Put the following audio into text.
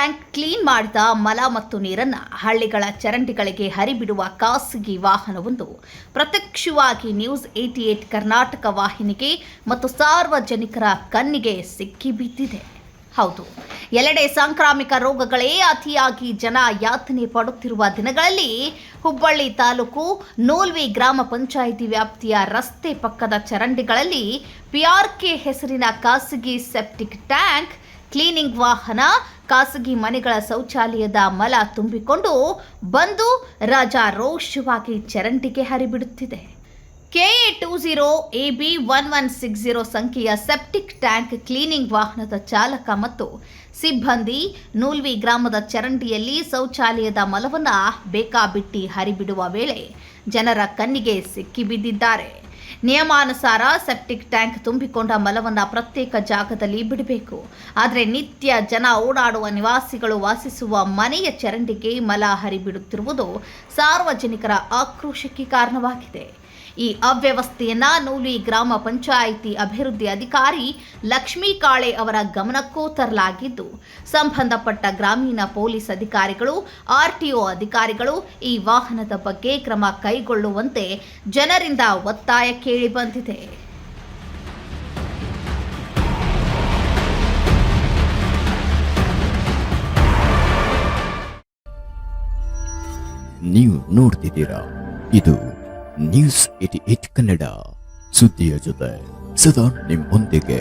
Tank clean ಮಾಡಿದ ಮಲ ಮತ್ತು ನೀರನ್ನು ಹಳ್ಳಿಗಳ ಚರಂಡಿಗಳಿಗೆ ಹರಿಬಿಡುವ ಖಾಸಗಿ ವಾಹನವೊಂದು ಪ್ರತ್ಯಕ್ಷವಾಗಿ ನ್ಯೂಸ್ 88 ಕರ್ನಾಟಕ ವಾಹಿನಿಗೆ ಮತ್ತು ಸಾರ್ವಜನಿಕರ ಕಣ್ಣಿಗೆ ಸಿಕ್ಕಿಬಿದ್ದಿದೆ. ಹೌದು, ಎಲ್ಲೆಡೆ ಸಾಂಕ್ರಾಮಿಕ ರೋಗಗಳೇ ಅತಿಯಾಗಿ ಜನ ಯಾತನೆ ಪಡುತ್ತಿರುವ ದಿನಗಳಲ್ಲಿ ಹುಬ್ಬಳ್ಳಿ ತಾಲೂಕು ನೂಲ್ವಿ ಗ್ರಾಮ ಪಂಚಾಯಿತಿ ವ್ಯಾಪ್ತಿಯ ರಸ್ತೆ ಪಕ್ಕದ ಚರಂಡಿಗಳಲ್ಲಿ PRK ಹೆಸರಿನ ಖಾಸಗಿ ಸೆಪ್ಟಿಕ್ ಟ್ಯಾಂಕ್ ಕ್ಲೀನಿಂಗ್ ವಾಹನ ಖಾಸಗಿ ಮನೆಗಳ ಶೌಚಾಲಯದ ಮಲ ತುಂಬಿಕೊಂಡು ಬಂದು ರಾಜಾರೋಷವಾಗಿ ಚರಂಡಿಗೆ ಹರಿಬಿಡುತ್ತಿದೆ. KA20 AB 1160 ಸಂಖ್ಯೆಯ ಸೆಪ್ಟಿಕ್ ಟ್ಯಾಂಕ್ ಕ್ಲೀನಿಂಗ್ ವಾಹನದ ಚಾಲಕ ಮತ್ತು ಸಿಬ್ಬಂದಿ ನೂಲ್ವಿ ಗ್ರಾಮದ ಚರಂಡಿಯಲ್ಲಿ ಶೌಚಾಲಯದ ಮಲವನ್ನು ಬೇಕಾಬಿಟ್ಟಿ ಹರಿಬಿಡುವ ವೇಳೆ ಜನರ ಕಣ್ಣಿಗೆ ಸಿಕ್ಕಿಬಿದ್ದಿದ್ದಾರೆ. ನಿಯಮಾನುಸಾರ ಸೆಪ್ಟಿಕ್ ಟ್ಯಾಂಕ್ ತುಂಬಿಕೊಂಡ ಮಲವನ್ನು ಪ್ರತ್ಯೇಕ ಜಾಗದಲ್ಲಿ ಬಿಡಬೇಕು. ಆದರೆ ನಿತ್ಯ ಜನ ಓಡಾಡುವ ನಿವಾಸಿಗಳು ವಾಸಿಸುವ ಮನೆಯ ಚರಂಡಿಗೆ ಮಲ ಹರಿಬಿಡುತ್ತಿರುವುದು ಸಾರ್ವಜನಿಕರ ಆಕ್ರೋಶಕ್ಕೆ ಕಾರಣವಾಗಿದೆ. ಈ ಅವ್ಯವಸ್ಥೆಯನ್ನ ನೂಲ್ವಿ ಗ್ರಾಮ ಪಂಚಾಯಿತಿ ಅಭಿವೃದ್ಧಿ ಅಧಿಕಾರಿ ಲಕ್ಷ್ಮೀ ಕಾಳೆ ಅವರ ಗಮನಕ್ಕೂ ತರಲಾಗಿದ್ದು, ಸಂಬಂಧಪಟ್ಟ ಗ್ರಾಮೀಣ ಪೊಲೀಸ್ ಅಧಿಕಾರಿಗಳು, RTO ಅಧಿಕಾರಿಗಳು ಈ ವಾಹನದ ಬಗ್ಗೆ ಕ್ರಮ ಕೈಗೊಳ್ಳುವಂತೆ ಜನರಿಂದ ಒತ್ತಾಯ ಕೇಳಿ ಬಂದಿದೆ. ನೀವು ನೋಡ್ತಿದ್ದೀರಾ, ಇದು ನ್ಯೂಸ್ 88 ಕನ್ನಡ, ಸುದ್ದಿಯ ಜೊತೆ ಸದಾ ನಿಮ್ಮೊಂದಿಗೆ.